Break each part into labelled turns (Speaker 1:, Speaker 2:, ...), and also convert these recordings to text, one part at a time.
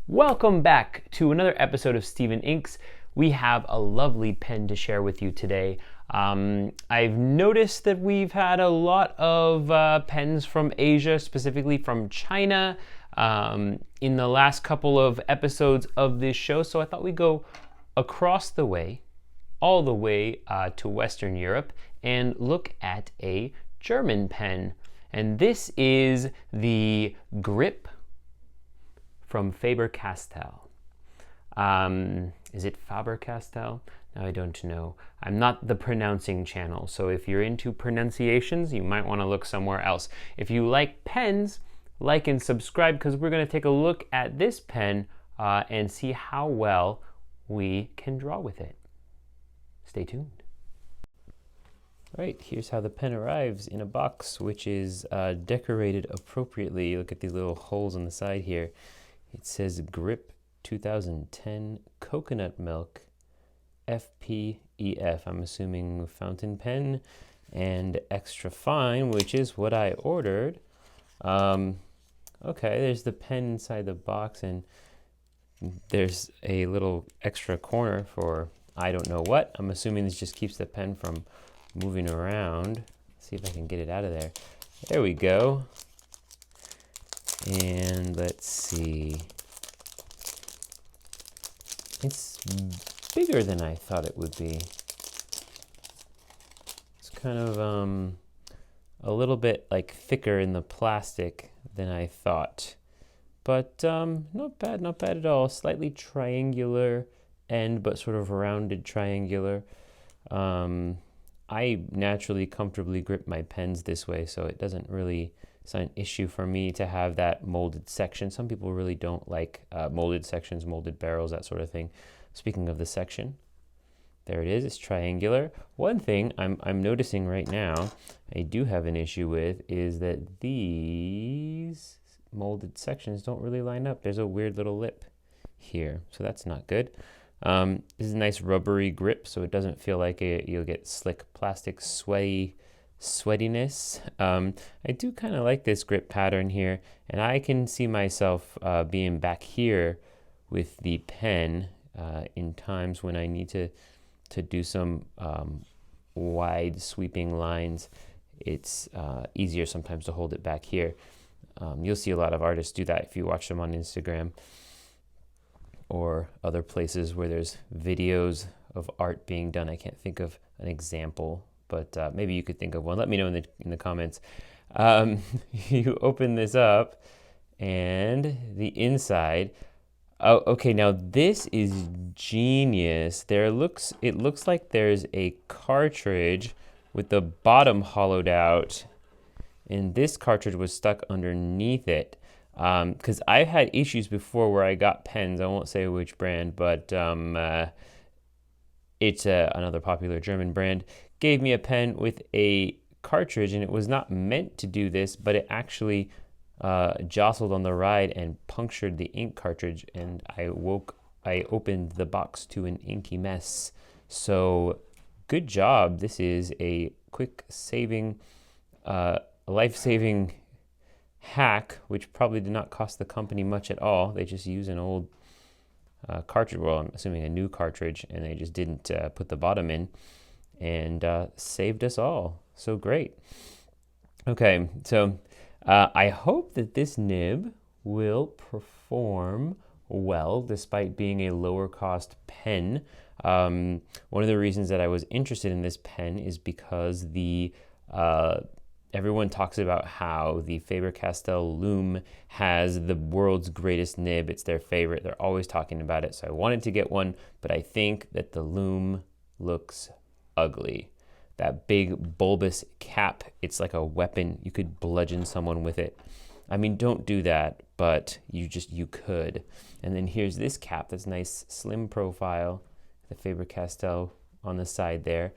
Speaker 1: Welcome back to another episode of Stephen Inks. We have a lovely pen to share with you today. I've noticed that we've had a lot of pens from Asia, specifically from China, in the last couple of episodes of this show. So I thought we'd go across the way, all the way to Western Europe, and look at a German pen. And this is the Grip from Faber Castell. Is it Faber Castell? No, I don't know. I'm not the pronouncing channel, so if you're into pronunciations, you might want to look somewhere else. If you like pens, like and subscribe, because we're going to take a look at this pen and see how well we can draw with it. Stay tuned. All right, here's how the pen arrives in a box, which is decorated appropriately. Look at these little holes on the side here. It says Grip 2010 Coconut Milk FPEF. I'm assuming fountain pen, and extra fine, which is what I ordered. Okay, there's the pen inside the box, and there's a little extra corner for I don't know what. I'm assuming this just keeps the pen from moving around. Let's see if I can get it out of there. There we go. And let's see. It's bigger than I thought it would be. It's kind of a little bit like thicker in the plastic than I thought. But not bad at all. Slightly triangular end, but sort of rounded triangular. I naturally comfortably grip my pens this way, so it doesn't really, it's not an issue for me to have that molded section. Some people really don't like molded sections, molded barrels, that sort of thing. Speaking of the section, there it is, it's triangular. One thing I'm noticing right now, I do have an issue with, is that these molded sections don't really line up. There's a weird little lip here, so that's not good. This is a nice rubbery grip, so it doesn't feel like you'll get slick plastic sweatiness. I do kind of like this grip pattern here, and I can see myself being back here with the pen in times when I need to do some wide sweeping lines. It's easier sometimes to hold it back here. You'll see a lot of artists do that if you watch them on Instagram or other places where there's videos of art being done. I can't think of an example, but maybe you could think of one. Let me know in the comments. You open this up, and the inside. Oh, okay. Now this is genius. It looks like there's a cartridge with the bottom hollowed out, and this cartridge was stuck underneath it. Because I've had issues before where I got pens, I won't say which brand, but it's another popular German brand, gave me a pen with a cartridge, and it was not meant to do this, but it actually jostled on the ride and punctured the ink cartridge, and I opened the box to an inky mess. So good job. This is a quick saving, life-saving hack, which probably did not cost the company much at all. They just use an old cartridge, well, I'm assuming a new cartridge, and they just didn't put the bottom in, and saved us all. So great. Okay, so I hope that this nib will perform well despite being a lower cost pen. One of the reasons that I was interested in this pen is because everyone talks about how the Faber Castell Loom has the world's greatest nib. It's their favorite. They're always talking about it. So I wanted to get one, but I think that the Loom looks ugly. That big bulbous cap, it's like a weapon. You could bludgeon someone with it. I mean, don't do that, but you could. And then here's this cap that's nice, slim profile, the Faber Castell on the side there.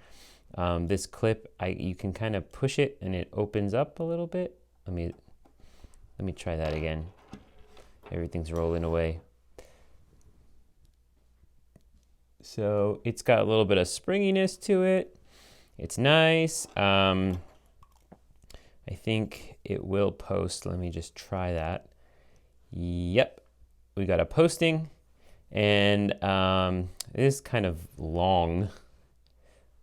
Speaker 1: This clip, you can kind of push it and it opens up a little bit. Let me try that again. Everything's rolling away. So it's got a little bit of springiness to it. It's nice. I think it will post. Let me just try that. Yep. we got a posting, and it is kind of long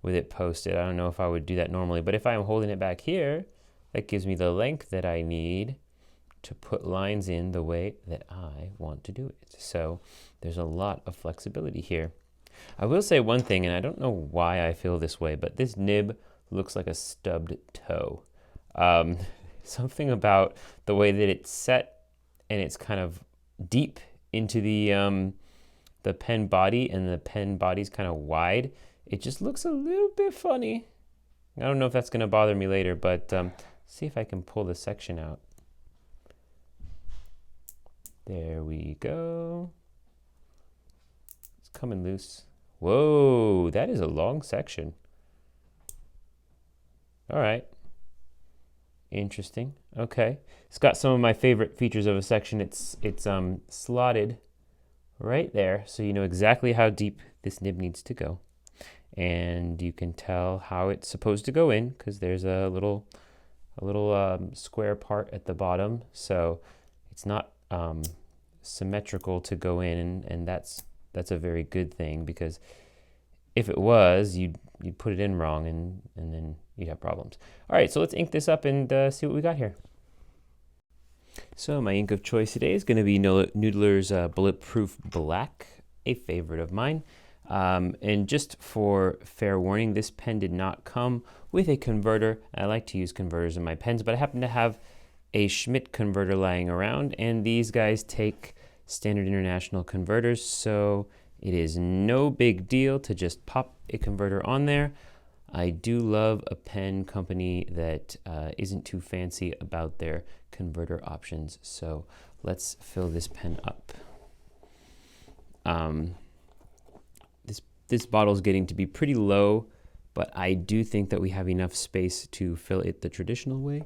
Speaker 1: with it posted. I don't know if I would do that normally, but if I'm holding it back here, that gives me the length that I need to put lines in the way that I want to do it. So there's a lot of flexibility here. I will say one thing, and I don't know why I feel this way, but this nib looks like a stubbed toe. Something about the way that it's set, and it's kind of deep into the pen body, and the pen body's kind of wide. It just looks a little bit funny. I don't know if that's going to bother me later, but see if I can pull the section out. There we go. It's coming loose. Whoa, that is a long section. All right. Interesting. Okay. It's got some of my favorite features of a section. It's slotted right there, so you know exactly how deep this nib needs to go. And you can tell how it's supposed to go in because there's a little square part at the bottom, so it's not symmetrical to go in, and that's a very good thing, because if it was, you'd put it in wrong, and then you'd have problems. All right, so let's ink this up and see what we got here. So my ink of choice today is going to be Noodlers Bulletproof Black, a favorite of mine. And just for fair warning, this pen did not come with a converter. I like to use converters in my pens, but I happen to have a Schmidt converter lying around, and these guys take standard international converters, so it is no big deal to just pop a converter on there. I do love a pen company that isn't too fancy about their converter options, so let's fill this pen up. This bottle is getting to be pretty low, but I do think that we have enough space to fill it the traditional way.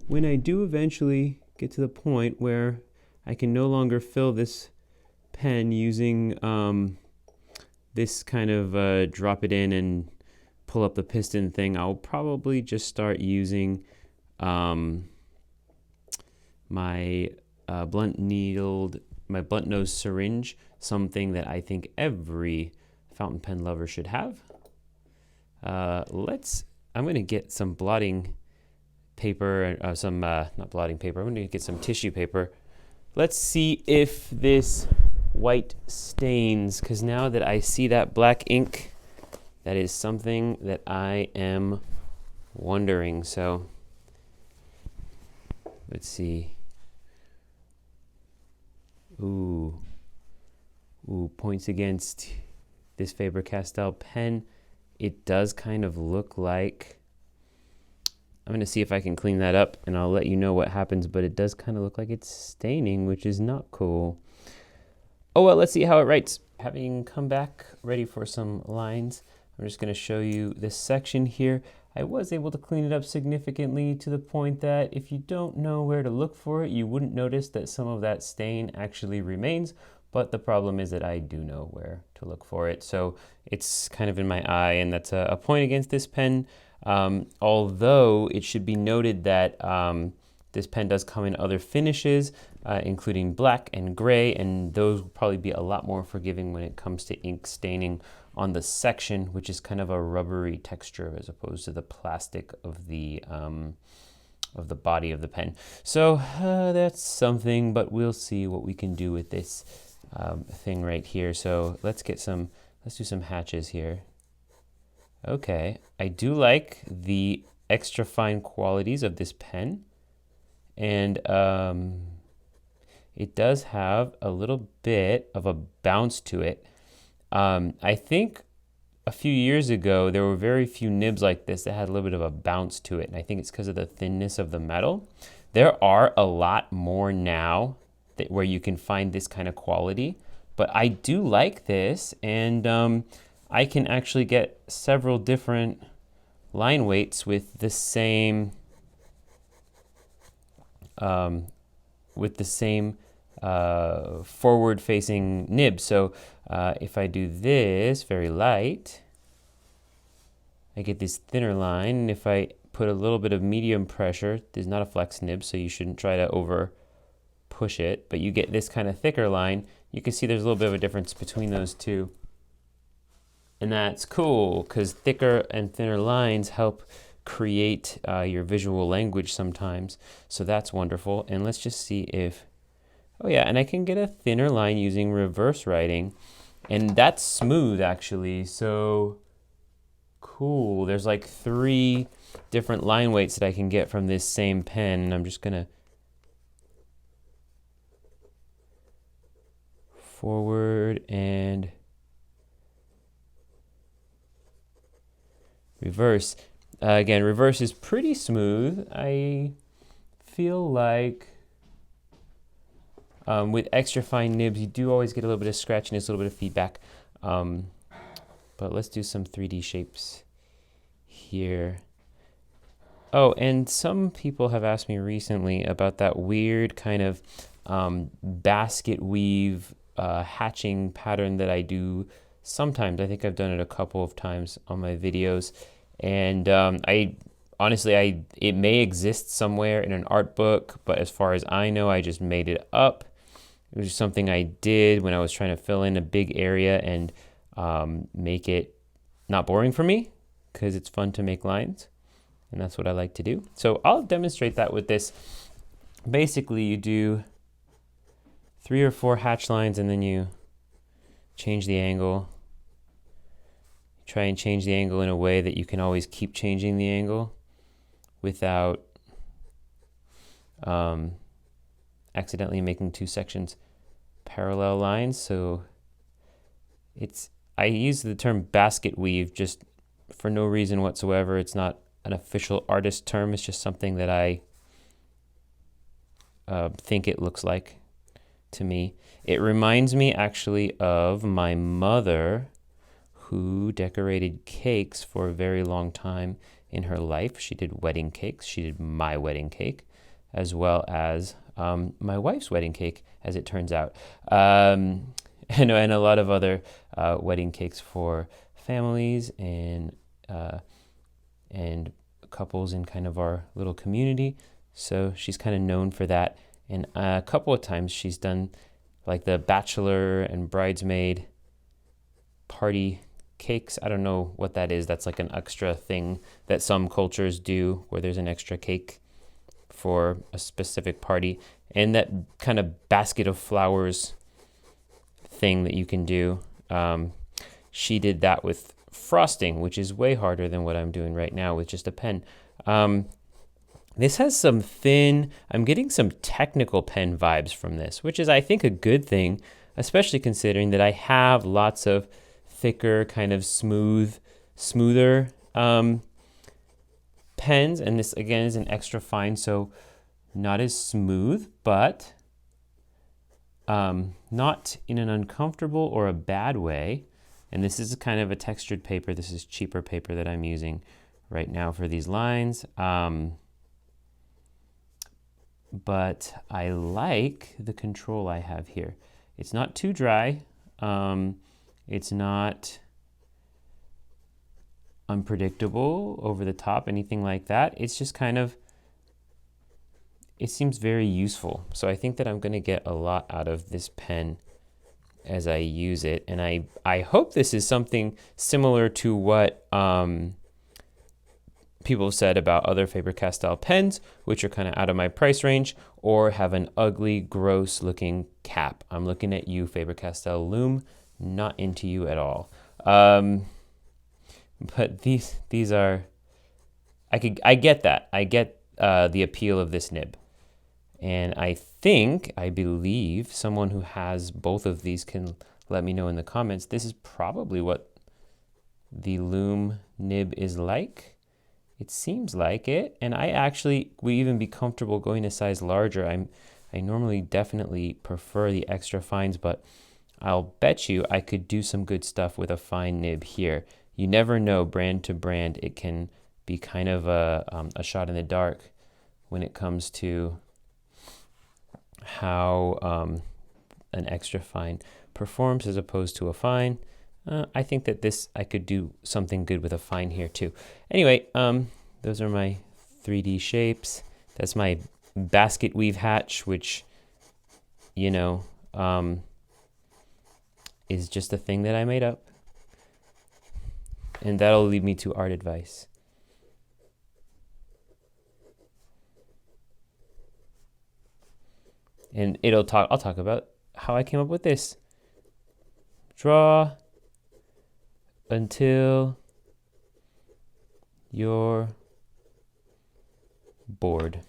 Speaker 1: When I do eventually get to the point where I can no longer fill this pen using this kind of drop it in and pull up the piston thing, I'll probably just start using my blunt nose syringe, something that I think every fountain pen lover should have. I'm going to get some blotting paper, not blotting paper, I'm going to get some tissue paper. Let's see if this white stains, because now that I see that black ink, that is something that I am wondering. So let's see. Ooh, points against this Faber Castell pen. It does kind of look like, I'm going to see if I can clean that up and I'll let you know what happens, but it does kind of look like it's staining, which is not cool. Oh well, let's see how it writes. Having come back ready for some lines, I'm just going to show you this section here. I was able to clean it up significantly to the point that if you don't know where to look for it, you wouldn't notice that some of that stain actually remains. But the problem is that I do know where to look for it. So it's kind of in my eye, and that's a point against this pen. Although it should be noted that this pen does come in other finishes, including black and gray, and those will probably be a lot more forgiving when it comes to ink staining on the section, which is kind of a rubbery texture as opposed to the plastic of the body of the pen. So that's something, but we'll see what we can do with this thing right here. So let's do some hatches here. Okay, I do like the extra fine qualities of this pen, and it does have a little bit of a bounce to it. I think a few years ago there were very few nibs like this that had a little bit of a bounce to it, and I think it's because of the thinness of the metal. There are a lot more now where you can find this kind of quality, but I do like this, and I can actually get several different line weights with the same forward-facing nib. So if I do this very light, I get this thinner line, and if I put a little bit of medium pressure, there's not a flex nib, so you shouldn't try to over push it, but you get this kind of thicker line. You can see there's a little bit of a difference between those two. And that's cool because thicker and thinner lines help create your visual language sometimes. So that's wonderful. And let's just see if, oh yeah, and I can get a thinner line using reverse writing. And that's smooth actually, so cool. There's like 3 different line weights that I can get from this same pen. And I'm just gonna forward and reverse. Again, reverse is pretty smooth. I feel like with extra fine nibs, you do always get a little bit of scratchiness, a little bit of feedback. But let's do some 3D shapes here. Oh, and some people have asked me recently about that weird kind of basket weave hatching pattern that I do sometimes. I think I've done it a couple of times on my videos. And I honestly, it may exist somewhere in an art book, but as far as I know, I just made it up. It was just something I did when I was trying to fill in a big area and make it not boring for me, because it's fun to make lines, and that's what I like to do. So I'll demonstrate that with this. Basically, you do 3 or 4 hatch lines, and then you change the angle. Try and change the angle in a way that you can always keep changing the angle without accidentally making 2 sections parallel lines. So I use the term basket weave just for no reason whatsoever. It's not an official artist term. It's just something that I think it looks like to me. It reminds me actually of my mother, who decorated cakes for a very long time in her life. She did wedding cakes. She did my wedding cake, as well as my wife's wedding cake, as it turns out, and a lot of other wedding cakes for families and couples in kind of our little community. So she's kind of known for that. And a couple of times she's done like the bachelor and bridesmaid party cakes. I don't know what that is. That's like an extra thing that some cultures do, where there's an extra cake for a specific party. And that kind of basket of flowers thing that you can do, she did that with frosting, which is way harder than what I'm doing right now with just a pen. This has some thin, I'm getting some technical pen vibes from this, which is, I think, a good thing, especially considering that I have lots of thicker, kind of smoother pens. And this, again, is an extra fine, so not as smooth, but not in an uncomfortable or a bad way. And this is kind of a textured paper. This is cheaper paper that I'm using right now for these lines. But I like the control I have here. It's not too dry. It's not unpredictable, over the top, anything like that. It's just kind of, it seems very useful. So I think that I'm going to get a lot out of this pen as I use it. And I hope this is something similar to what people have said about other Faber Castell pens, which are kind of out of my price range or have an ugly, gross looking cap. I'm looking at you, Faber Castell Loom, not into you at all. But these are, I get that. I get the appeal of this nib. And I believe someone who has both of these can let me know in the comments. This is probably what the Loom nib is like. It seems like it. And I actually would even be comfortable going a size larger. I normally definitely prefer the extra fines, but I'll bet you I could do some good stuff with a fine nib here. You never know, brand to brand, it can be kind of a shot in the dark when it comes to how an extra fine performs as opposed to a fine. I think that I could do something good with a fine here too. Anyway, those are my 3D shapes. That's my basket weave hatch, which you know, is just a thing that I made up. And that'll lead me to art advice. And I'll talk about how I came up with this. Draw until you're bored.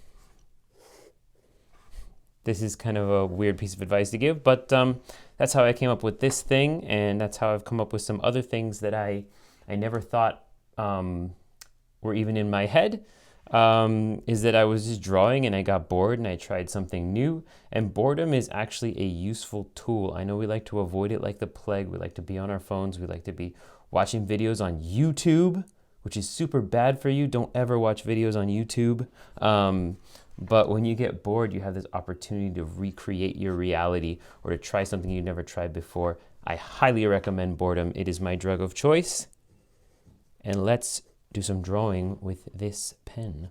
Speaker 1: This is kind of a weird piece of advice to give, but that's how I came up with this thing, and that's how I've come up with some other things that I never thought were even in my head. Is that I was just drawing and I got bored and I tried something new. And boredom is actually a useful tool. I know we like to avoid it like the plague. We like to be on our phones. We like to be watching videos on YouTube, which is super bad for you. Don't ever watch videos on YouTube. But when you get bored, you have this opportunity to recreate your reality or to try something you've never tried before. I highly recommend boredom. It is my drug of choice. And let's do some drawing with this pen.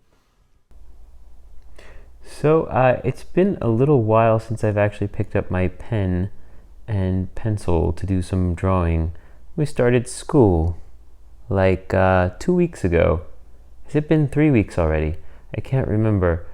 Speaker 1: So it's been a little while since I've actually picked up my pen and pencil to do some drawing. We started school like 2 weeks ago. Has it been 3 weeks already? I can't remember.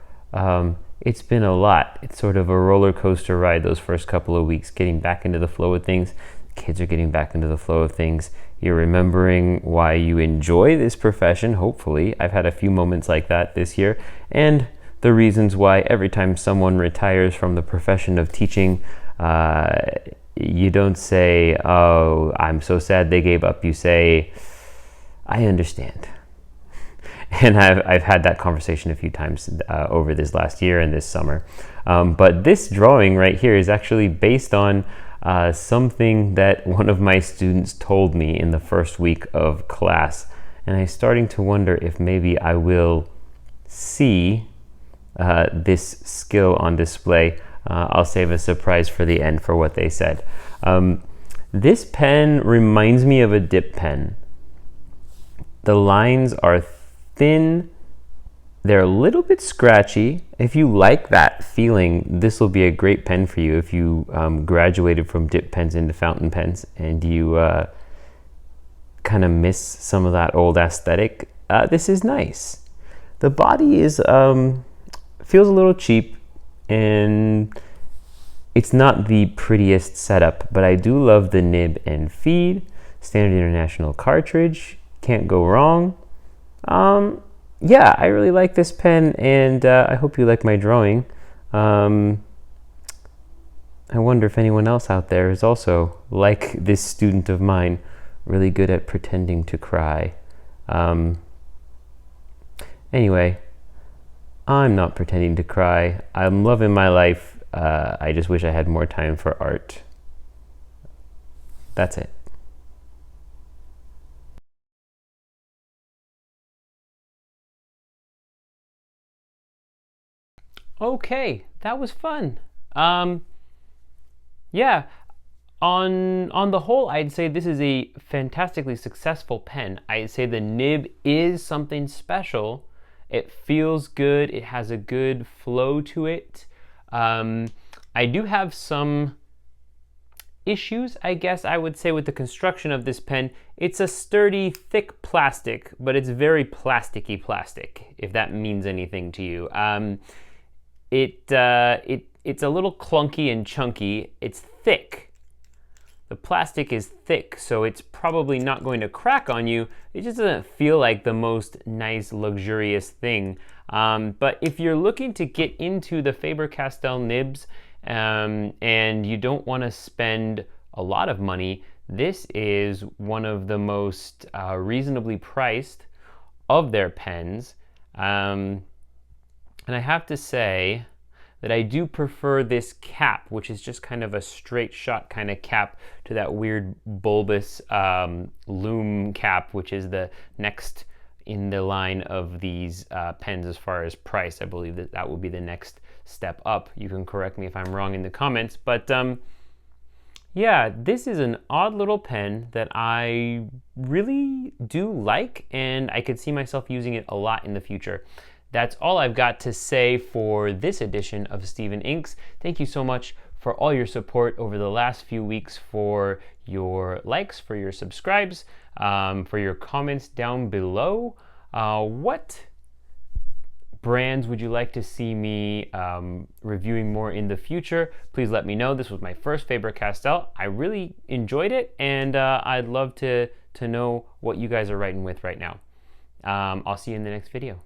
Speaker 1: It's been a lot. It's sort of a roller coaster ride those first couple of weeks, getting back into the flow of things. Kids are getting back into the flow of things. You're remembering why you enjoy this profession, hopefully. I've had a few moments like that this year. And the reasons why every time someone retires from the profession of teaching, you don't say, oh, I'm so sad they gave up. You say, I understand. And I've had that conversation a few times over this last year and this summer. But this drawing right here is actually based on something that one of my students told me in the first week of class. And I'm starting to wonder if maybe I will see this skill on display. I'll save a surprise for the end for what they said. This pen reminds me of a dip pen. The lines are thin. They're a little bit scratchy. If you like that feeling, this will be a great pen for you if you graduated from dip pens into fountain pens and you kind of miss some of that old aesthetic. This is nice. The body is feels a little cheap and it's not the prettiest setup, but I do love the nib and feed. Standard International cartridge, can't go wrong. Yeah, I really like this pen, and I hope you like my drawing. I wonder if anyone else out there is also, like this student of mine, really good at pretending to cry. Anyway, I'm not pretending to cry. I'm loving my life. I just wish I had more time for art. That's it. Okay, that was fun. Yeah, on the whole, I'd say this is a fantastically successful pen. I'd say the nib is something special. It feels good. It has a good flow to it. I do have some issues, I guess I would say, with the construction of this pen. It's a sturdy, thick plastic, but it's very plasticky plastic, if that means anything to you. It's a little clunky and chunky. It's thick. The plastic is thick, so it's probably not going to crack on you. It just doesn't feel like the most nice, luxurious thing. But if you're looking to get into the Faber Castell nibs and you don't want to spend a lot of money, this is one of the most reasonably priced of their pens. And I have to say that I do prefer this cap, which is just kind of a straight shot kind of cap, to that weird bulbous loom cap, which is the next in the line of these pens as far as price. I believe that will be the next step up. You can correct me if I'm wrong in the comments, but yeah, this is an odd little pen that I really do like, and I could see myself using it a lot in the future. That's all I've got to say for this edition of Steven Inks. Thank you so much for all your support over the last few weeks, for your likes, for your subscribes, for your comments down below. What brands would you like to see me reviewing more in the future? Please let me know. This was my first Faber Castell. I really enjoyed it, and I'd love to know what you guys are writing with right now. I'll see you in the next video.